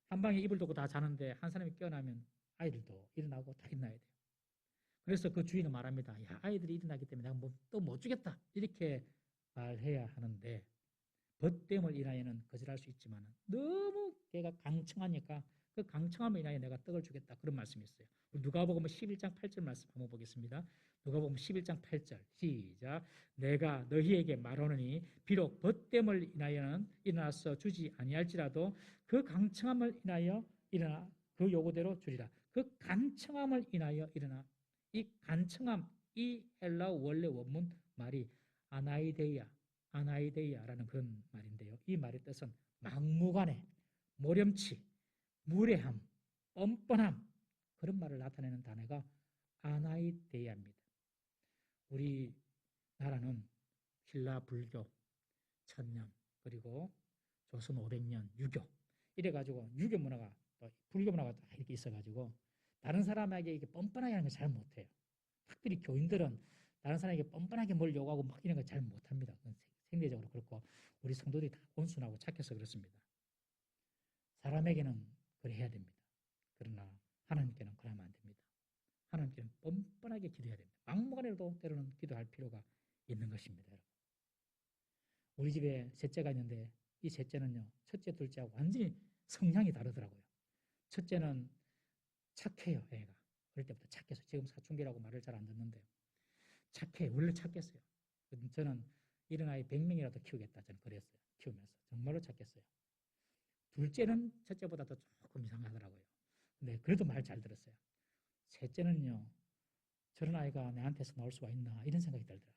한 방에 이불 덮고 다 자는데 한 사람이 깨어나면 아이들도 일어나고 다 일어나야 돼요. 그래서 그 주인은 말합니다. 야, 아이들이 일어나기 때문에 내가 또 못 주겠다. 이렇게 말해야 하는데 벗됨을 인하여는 거절할 수 있지만 너무 걔가 강청하니까 그 강청함을 인하여 내가 떡을 주겠다. 그런 말씀이 있어요. 누가복음 11장 8절 말씀 한번 보겠습니다. 누가복음 11장 8절 시작. 내가 너희에게 말하노니 비록 벗됨을 인하여는 일어나서 주지 아니할지라도 그 강청함을 인하여 일어나 그 요구대로 주리라. 그 간청함을 인하여 일어나. 이 간청함, 이 헬라어 원래 원문 말이 아나이데이아라는 그런 말인데요. 이 말의 뜻은 막무가내, 모렴치, 무례함, 뻔뻔함 그런 말을 나타내는 단어가 아나이데이아입니다. 우리 나라는 신라 불교 1000년 그리고 조선 500년 유교 이래가지고 유교 문화가 또 불교 문화가 또 이렇게 있어가지고 다른 사람에게 이게 뻔뻔하게 하는 걸 잘 못해요. 특별히 교인들은 다른 사람에게 뻔뻔하게 뭘 요구하고 막 이런 걸 잘 못합니다. 생리적으로 그렇고 우리 성도들이 다 온순하고 착해서 그렇습니다. 사람에게는 그래 해야 됩니다. 그러나 하나님께는 그러면 안 됩니다. 하나님께는 뻔뻔하게 기도해야 됩니다. 막무가내로도 때로는 기도할 필요가 있는 것입니다. 여러분. 우리 집에 셋째가 있는데 이 셋째는요. 첫째, 둘째하고 완전히 성향이 다르더라고요. 첫째는 착해요. 애가. 어릴 때부터 착해서 지금 사춘기라고 말을 잘 안 듣는데 착해. 원래 착했어요. 저는 이런 아이 100명이라도 키우겠다. 저는 그랬어요. 키우면서. 정말로 착했어요. 둘째는 첫째보다 더 조금 이상하더라고요. 근데 그래도 말 잘 들었어요. 셋째는요. 저런 아이가 내한테서 나올 수가 있나 이런 생각이 들더라고요.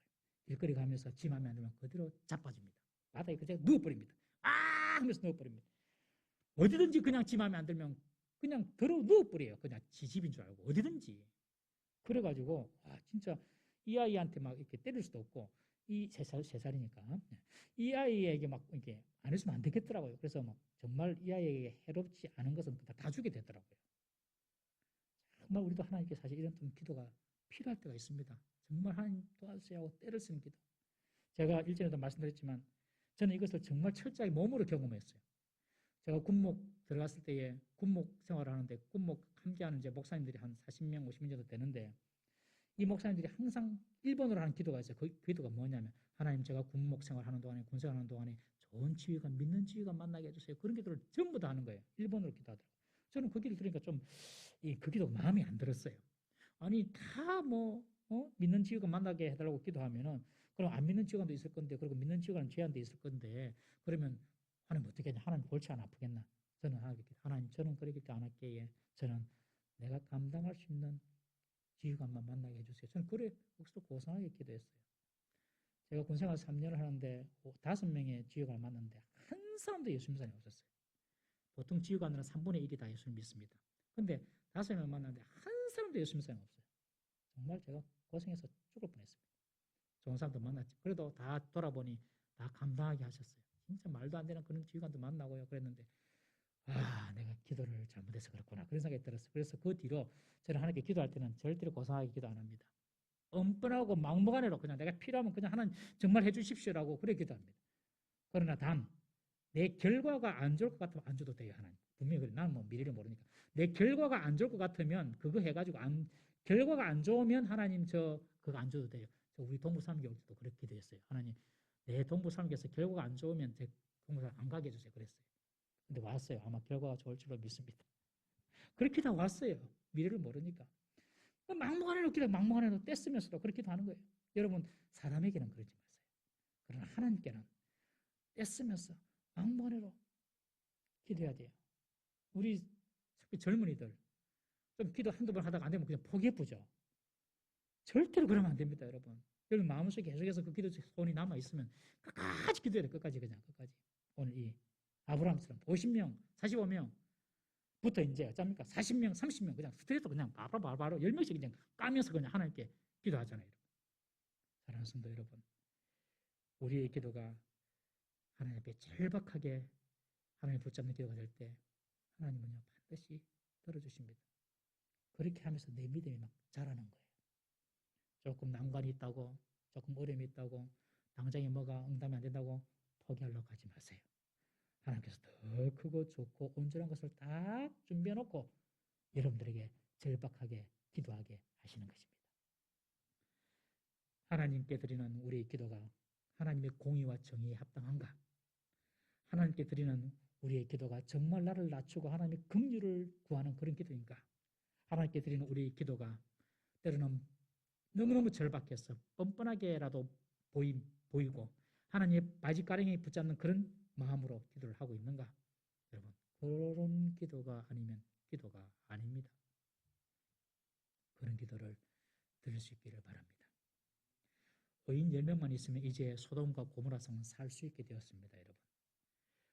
길거리 가면서 지 맘에 안 들면 그대로 자빠집니다. 바닥에 그냥 누워버립니다. 아 하면서 누워버립니다. 어디든지 그냥 지 맘에 안 들면 그냥 들어 누워버려요. 그냥 지 집인 줄 알고 어디든지. 그래가지고 진짜 이 아이한테 막 이렇게 때릴 수도 없고 이 세 살이니까 이 아이에게 막 이렇게 안 했으면 안 되겠더라고요. 그래서 막 정말 이 아이에게 해롭지 않은 것은 다 주게 되더라고요. 정말 우리도 하나님께 사실 이런 좀 기도가 필요할 때가 있습니다. 정말 하나님 도와주세요 하고 때를 쓰는 기도. 제가 일전에도 말씀드렸지만 저는 이것을 정말 철저하게 몸으로 경험했어요. 제가 군목 들어갔을 때에 군목 생활을 하는데 군목 함께하는 이제 목사님들이 한 40명, 50명 정도 되는데 이 목사님들이 항상 1번으로 하는 기도가 있어요. 그 기도가 뭐냐면 하나님 제가 군목 생활하는 동안에 군생활하는 동안에 좋은 지휘관, 믿는 지휘관 만나게 해주세요. 그런 기도를 전부 다 하는 거예요. 1번으로 기도하더라고요. 저는 그 기도 들으니까 좀 그 기도가 마음에 안 들었어요. 아니 다 믿는 지휘관 만나게 해달라고 기도하면은 그럼 안 믿는 지휘관도 있을 건데 그리고 믿는 지휘관은 제한돼 있을 건데 그러면 하나님 어떻게 하냐? 하나님 골치 안 아프겠나? 저는 하나님 저는 그렇게 안 할게요. 저는 내가 감당할 수 있는 지휘관만 만나게 해주세요. 저는 그래 거기서 고상하게 기도했어요. 제가 군생활 3년을 하는데 5명의 지휘관을 만났는데 한 사람도 예수 믿는 사람이 없었어요. 보통 지휘관들은 3분의 1이 다 예수를 믿습니다. 근데 5명을 만났는데 한 사람도 예수 믿는 사람이 없어요. 정말 제가 고생해서 죽을 뻔했습니다. 좋은 사람도 만났죠. 그래도 다 돌아보니 다 감당하게 하셨어요. 진짜 말도 안 되는 그런 지휘관도 만나고요. 그랬는데 내가 기도를 잘못해서 그렇구나. 그런 생각이 들었어요. 그래서 그 뒤로 저는 하나님께 기도할 때는 절대로 고상하게 기도 안 합니다. 뻔뻔하고 막무가내로 그냥 내가 필요하면 그냥 하나님 정말 해주십시오라고 그래 기도합니다. 그러나 단 내 결과가 안 좋을 것 같으면 안 줘도 돼요. 하나님. 분명히 그래. 나는 뭐 미래를 모르니까. 내 결과가 안 좋을 것 같으면 그거 해가지고 결과가 안 좋으면 하나님 그거 안 줘도 돼요. 우리 동부 3개월 때도 그렇게 기도했어요. 하나님 내 동부 3개월에서 결과가 안 좋으면 제 동부 안 가게 해주세요. 그랬어요. 근데 왔어요. 아마 결과가 좋을 줄로 믿습니다. 그렇게 다 왔어요. 미래를 모르니까. 막무가내로 기도, 막무가내로 떼쓰면서도 그렇게도 하는 거예요. 여러분, 사람에게는 그러지 마세요. 그러나 하나님께는 떼쓰면서 막무가내로 기도해야 돼요. 우리 특히 젊은이들 좀 기도 한두 번 하다가 안 되면 그냥 포기해보죠. 절대로 그러면 안 됩니다, 여러분. 여러분 마음속에 계속해서 그 기도 소원이 남아 있으면 끝까지 기도해야 돼. 끝까지 그냥 끝까지. 오늘 이 아브라함처럼 50명, 45명 부터 이제 어쩝니까? 40명, 30명 그냥 스트레이트 그냥 바로 10명씩 그냥 까면서 그냥 하나님께 기도하잖아요. 사랑하는 성도 여러분. 우리의 기도가 하나님 앞에 절박하게 하나님 붙잡는 기도가 될 때 하나님은요 반드시 들어주십니다. 그렇게 하면서 내 믿음이 막 자라는 거예요. 조금 난관이 있다고, 조금 어려움이 있다고, 당장에 뭐가 응답이 안 된다고 포기하려고 하지 마세요. 하나님께서 더 크고 좋고 온전한 것을 딱 준비해 놓고 여러분들에게 절박하게 기도하게 하시는 것입니다. 하나님께 드리는 우리의 기도가 하나님의 공의와 정의에 합당한가? 하나님께 드리는 우리의 기도가 정말 나를 낮추고 하나님의 긍휼을 구하는 그런 기도인가? 하나님께 드리는 우리의 기도가 때로는 너무너무 절박해서 뻔뻔하게라도 보이고 하나님의 바지가랑이에 붙잡는 그런 마음으로 기도를 하고 있는가? 여러분, 그런 기도가 아니면 기도가 아닙니다. 그런 기도를 드릴 수 있기를 바랍니다. 의인 10명만 있으면 이제 소돔과 고모라 성은 살 수 있게 되었습니다. 여러분,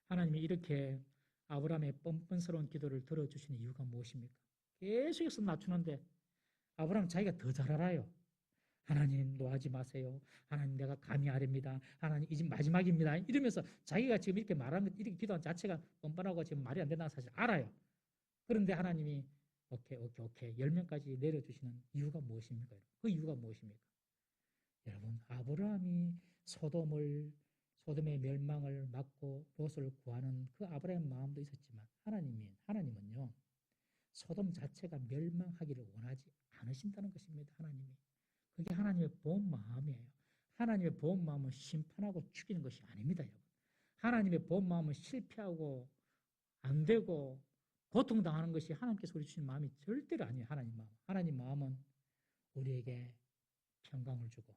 하나님이 이렇게 아브라함의 뻔뻔스러운 기도를 들어주시는 이유가 무엇입니까? 계속해서 낮추는데 아브라함 자기가 더 잘 알아요. 하나님 노하지 마세요. 하나님 내가 감히 아랍니다. 하나님 이제 마지막입니다. 이러면서 자기가 지금 이렇게 말하는 이렇게 기도한 자체가 뻔뻔하고 지금 말이 안 된다는 사실 알아요. 그런데 하나님이 오케이 10명까지 내려주시는 이유가 무엇입니까? 그 이유가 무엇입니까? 여러분, 아브라함이 소돔의 멸망을 막고 롯을 구하는 그 아브라함의 마음도 있었지만 하나님은요 소돔 자체가 멸망하기를 원하지 않으신다는 것입니다. 하나님이. 그게 하나님의 본 마음이에요. 하나님의 본 마음은 심판하고 죽이는 것이 아닙니다. 여러분. 하나님의 본 마음은 실패하고 안 되고 고통당하는 것이 하나님께서 우리 주신 마음이 절대로 아니에요. 하나님 마음. 하나님 마음은 우리에게 평강을 주고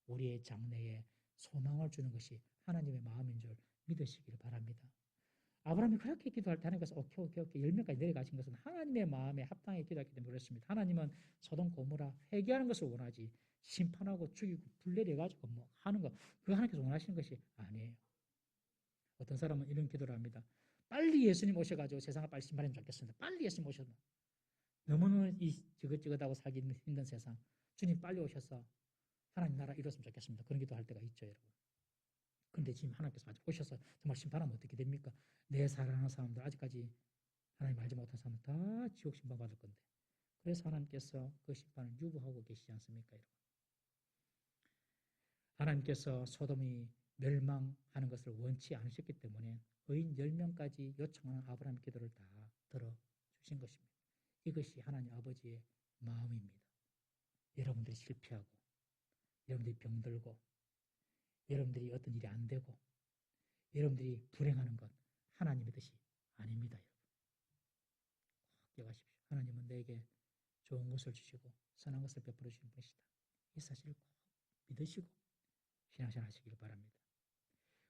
우리의 장래에 소망을 주는 것이 하나님의 마음인 줄 믿으시기를 바랍니다. 아브라함이 그렇게 기도할 때 하나님께서 오케이 10명까지 내려가신 것은 하나님의 마음에 합당하게 기도했기 때문에 그렇습니다. 하나님은 소돔 고모라 회개하는 것을 원하지 심판하고 죽이고 불내려가지고 뭐 하는 거 그거 하나님께서 원하시는 것이 아니에요. 어떤 사람은 이런 기도를 합니다. 빨리 예수님 오셔가지고 세상을 빨리 심판하면 좋겠습니다. 빨리 예수님 오셔서 너무너무 지긋지긋하고 살기 힘든 세상 주님 빨리 오셔서 하나님 나라 이뤘으면 좋겠습니다. 그런 기도할 때가 있죠, 여러분. 그런데 지금 하나님께서 아직 오셔서 정말 심판하면 어떻게 됩니까? 내 사랑하는 사람들 아직까지 하나님 알지 못한 사람은 다 지옥 심판 받을 건데 그래서 하나님께서 그 심판을 유보하고 계시지 않습니까? 여러분? 하나님께서 소돔이 멸망하는 것을 원치 않으셨기 때문에 의인 10명까지 요청하는 아브라함 기도를 다 들어주신 것입니다. 이것이 하나님 아버지의 마음입니다. 여러분들이 실패하고 여러분들이 병들고 여러분들이 어떤 일이 안 되고 여러분들이 불행하는 것 하나님의 뜻이 아닙니다. 여러분. 꼭 기억하십시오. 하나님은 내게 좋은 것을 주시고 선한 것을 베풀어 주신 분이시다. 이 사실을 꼭 믿으시고 신앙생활 하시길 바랍니다.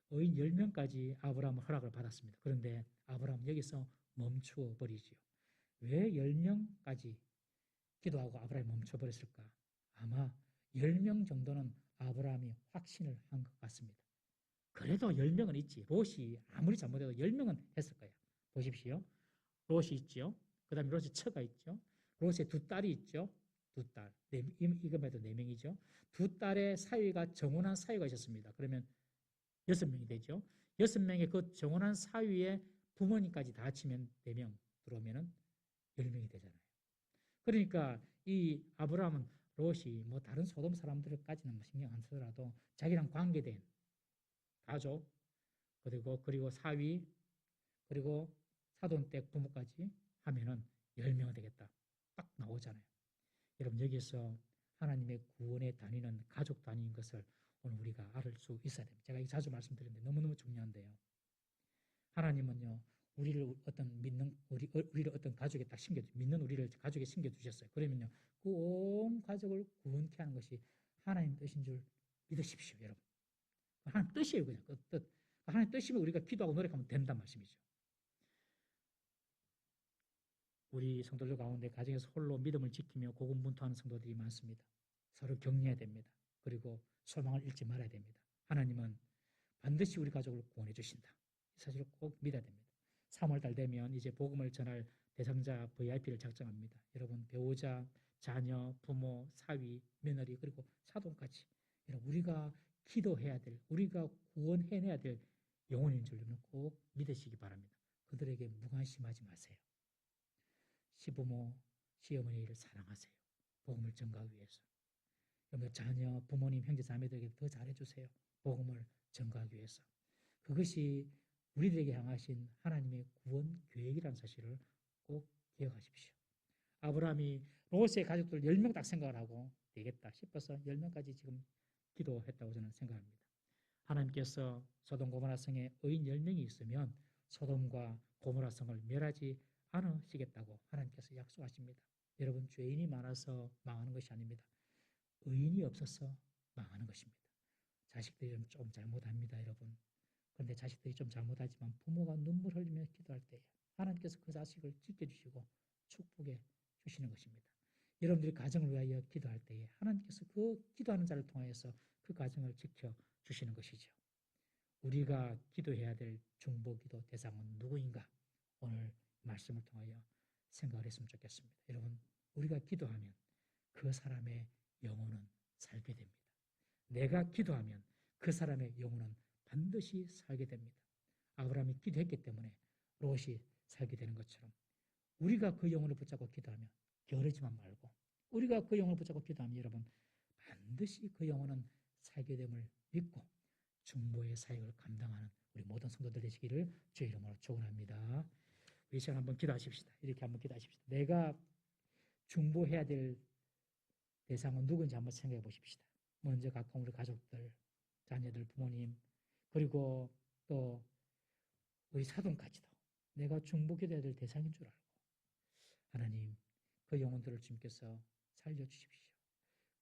의인 10명까지 아브라함은 허락을 받았습니다. 그런데 아브라함은 여기서 멈추어 버리지요. 왜 10명까지 기도하고 아브라함이 멈춰버렸을까? 아마 10명 정도는 아브라함이 확신을 한 것 같습니다. 그래도 10명은 있지. 롯이 아무리 잘못해도 10명은 했을 거야. 보십시오. 롯이 있죠. 그 다음에 롯의 처가 있죠. 롯의 두 딸이 있죠. 두 딸. 이거만 해도 4명이죠. 두 딸의 사위가 정혼한 사위가 있었습니다. 그러면 6명이 되죠. 6명의 그 정혼한 사위의 부모님까지 다 합치면 4명 들어오면 10명이 되잖아요. 그러니까 이 아브라함은 롯이 뭐 다른 소돔 사람들까지는 뭐 신경 안 쓰더라도 자기랑 관계된 가족 그리고 사위 그리고 사돈댁 부모까지 하면은 10명은 되겠다. 딱 나오잖아요. 여러분 여기서 하나님의 구원의 단위는 가족 단위인 것을 오늘 우리가 알 수 있어야 됩니다. 제가 자주 말씀드리는데 너무너무 중요한데요. 하나님은요 우리를 어떤 가족에 딱 믿는 우리를 가족에 심겨 두셨어요. 그러면요 그 온 가족을 구원케 하는 것이 하나님 뜻인 줄 믿으십시오, 여러분. 하나님 뜻이에요, 그냥 그 뜻. 하나님 뜻이면 우리가 기도하고 노력하면 된단 말씀이죠. 우리 성도들 가운데 가정에서 홀로 믿음을 지키며 고군분투하는 성도들이 많습니다. 서로 격려해야 됩니다. 그리고 소망을 잃지 말아야 됩니다. 하나님은 반드시 우리 가족을 구원해 주신다. 이 사실을 꼭 믿어야 됩니다. 3월달 되면 이제 복음을 전할 대상자 VIP를 작정합니다. 여러분 배우자, 자녀, 부모, 사위, 며느리 그리고 사돈까지 여러분 우리가 기도해야 될, 우리가 구원해내야 될 영혼인 줄 꼭 믿으시기 바랍니다. 그들에게 무관심하지 마세요. 시부모, 시어머니를 사랑하세요. 복음을 전가하기 위해서. 여러분 자녀, 부모님, 형제, 자매들에게 더 잘해주세요. 복음을 전가하기 위해서. 그것이 우리들에게 향하신 하나님의 구원 계획이라는 사실을 꼭 기억하십시오. 아브라함이 롯의 가족들 10명 딱 생각을 하고 되겠다 싶어서 10명까지 지금 기도했다고 저는 생각합니다. 하나님께서 소돔 고모라 성에 의인 10명이 있으면 소돔과 고모라 성을 멸하지 않으시겠다고 하나님께서 약속하십니다. 여러분 죄인이 많아서 망하는 것이 아닙니다. 의인이 없어서 망하는 것입니다. 자식들이 좀 잘못합니다, 여러분. 그런데 자식들이 좀 잘못하지만 부모가 눈물 흘리며 기도할 때에 하나님께서 그 자식을 지켜주시고 축복해 주시는 것입니다. 여러분들이 가정을 위하여 기도할 때에 하나님께서 그 기도하는 자를 통하여서 그 가정을 지켜주시는 것이죠. 우리가 기도해야 될 중보기도 대상은 누구인가? 오늘 말씀을 통하여 생각을 했으면 좋겠습니다. 여러분, 우리가 기도하면 그 사람의 영혼은 살게 됩니다. 내가 기도하면 그 사람의 영혼은 반드시 살게 됩니다. 아브라함이 기도했기 때문에 롯이 살게 되는 것처럼 우리가 그 영혼을 붙잡고 기도하면 게으르지만 말고 우리가 그 영혼을 붙잡고 기도하면 여러분 반드시 그 영혼은 살게 됨을 믿고 중보의 사역을 감당하는 우리 모든 성도들 되시기를 주의 이름으로 축원합니다. 우리 시간 한번 기도하십시다. 이렇게 한번 기도하십시다. 내가 중보해야 될 대상은 누구인지 한번 생각해 보십시다. 먼저 가까운 우리 가족들, 자녀들, 부모님, 그리고 또 우리 사돈까지도 내가 중보기도해야 될 대상인 줄 알고 하나님 그 영혼들을 주님께서 살려주십시오.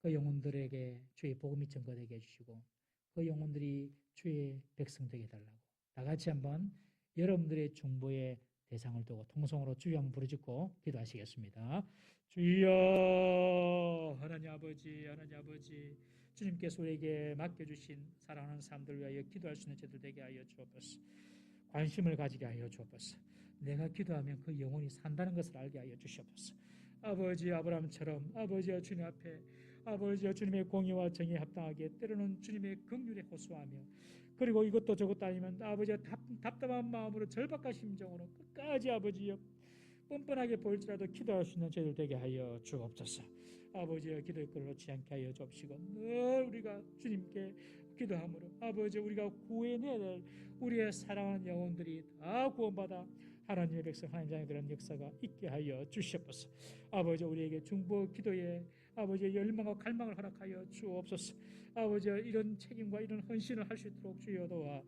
그 영혼들에게 주의 복음이 전거되게 해주시고 그 영혼들이 주의 백성 되게 해달라고 다 같이 한번 여러분들의 중보의 대상을 두고 통성으로 주여 한번 부르짖고 기도하시겠습니다. 주여 하나님 아버지 주님께서 우리에게 맡겨주신 사랑하는 사람들 위하여 기도할 수 있는 저들 되게 하여 주옵소서. 관심을 가지게 하여 주옵소서. 내가 기도하면 그 영혼이 산다는 것을 알게 하여 주시옵소서. 아버지 아브라함처럼 아버지와 주님 앞에 아버지와 주님의 공의와 정의에 합당하게 때로는 주님의 긍휼에 호소하며 그리고 이것도 저것도 아니면 아버지와 답답한 마음으로 절박한 심정으로 끝까지 아버지여 뻔뻔하게 보일지라도 기도할 수 있는 저희들 되게 하여 주옵소서. 아버지의 기도의 끈을 놓지 않게 하여 주옵시고 늘 우리가 주님께 기도함으로 아버지 우리가 구해내야 될 우리의 사랑하는 영혼들이 다 구원받아 하나님의 백성 하나님 자녀 되는 역사가 있게 하여 주시옵소서. 아버지 우리에게 중보 기도에 아버지의 열망과 갈망을 허락하여 주옵소서. 아버지 이런 책임과 이런 헌신을 할 수 있도록 주여 도와